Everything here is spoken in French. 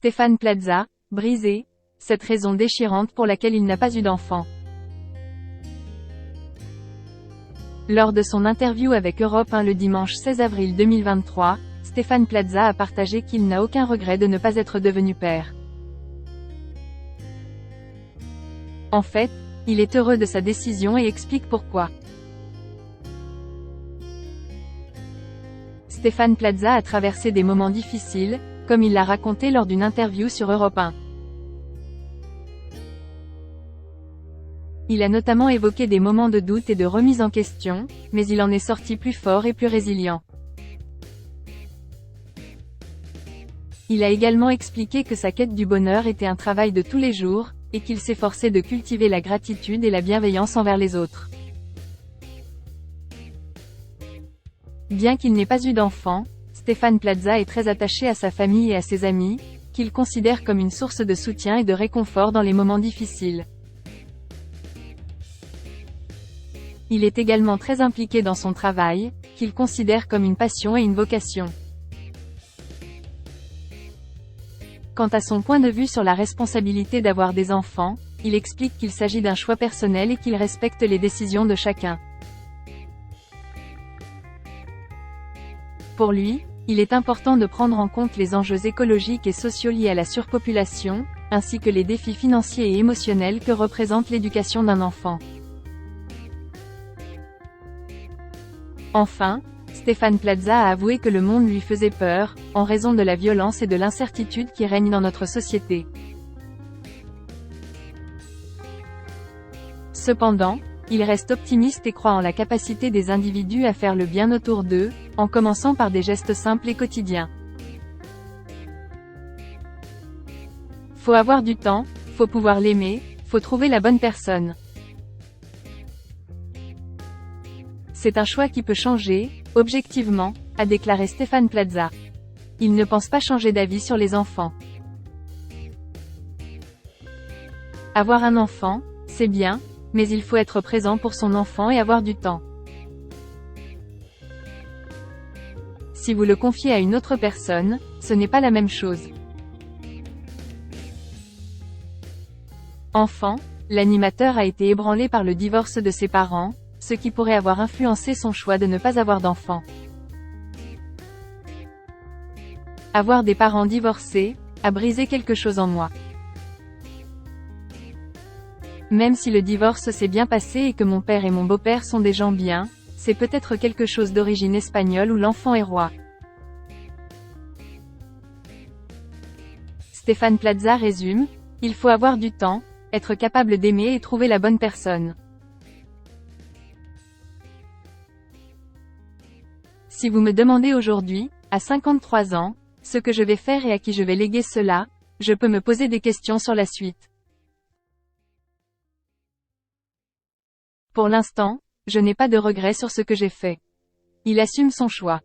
Stéphane Plaza, brisé, cette raison déchirante pour laquelle il n'a pas eu d'enfant. Lors de son interview avec Europe 1 le dimanche 16 avril 2023, Stéphane Plaza a partagé qu'il n'a aucun regret de ne pas être devenu père. En fait, il est heureux de sa décision et explique pourquoi. Stéphane Plaza a traversé des moments difficiles, comme il l'a raconté lors d'une interview sur Europe 1. Il a notamment évoqué des moments de doute et de remise en question, mais il en est sorti plus fort et plus résilient. Il a également expliqué que sa quête du bonheur était un travail de tous les jours, et qu'il s'efforçait de cultiver la gratitude et la bienveillance envers les autres. Bien qu'il n'ait pas eu d'enfant, Stéphane Plaza est très attaché à sa famille et à ses amis, qu'il considère comme une source de soutien et de réconfort dans les moments difficiles. Il est également très impliqué dans son travail, qu'il considère comme une passion et une vocation. Quant à son point de vue sur la responsabilité d'avoir des enfants, il explique qu'il s'agit d'un choix personnel et qu'il respecte les décisions de chacun. Pour lui, il est important de prendre en compte les enjeux écologiques et sociaux liés à la surpopulation, ainsi que les défis financiers et émotionnels que représente l'éducation d'un enfant. Enfin, Stéphane Plaza a avoué que le monde lui faisait peur, en raison de la violence et de l'incertitude qui règnent dans notre société. Cependant, il reste optimiste et croit en la capacité des individus à faire le bien autour d'eux, en commençant par des gestes simples et quotidiens. Faut avoir du temps, faut pouvoir l'aimer, faut trouver la bonne personne. C'est un choix qui peut changer, objectivement, a déclaré Stéphane Plaza. Il ne pense pas changer d'avis sur les enfants. Avoir un enfant, c'est bien, mais il faut être présent pour son enfant et avoir du temps. Si vous le confiez à une autre personne, ce n'est pas la même chose. Enfant, l'animateur a été ébranlé par le divorce de ses parents, ce qui pourrait avoir influencé son choix de ne pas avoir d'enfant. Avoir des parents divorcés a brisé quelque chose en moi. Même si le divorce s'est bien passé et que mon père et mon beau-père sont des gens bien, c'est peut-être quelque chose d'origine espagnole où l'enfant est roi. Stéphane Plaza résume, il faut avoir du temps, être capable d'aimer et trouver la bonne personne. Si vous me demandez aujourd'hui, à 53 ans, ce que je vais faire et à qui je vais léguer cela, je peux me poser des questions sur la suite. Pour l'instant, je n'ai pas de regrets sur ce que j'ai fait. Il assume son choix.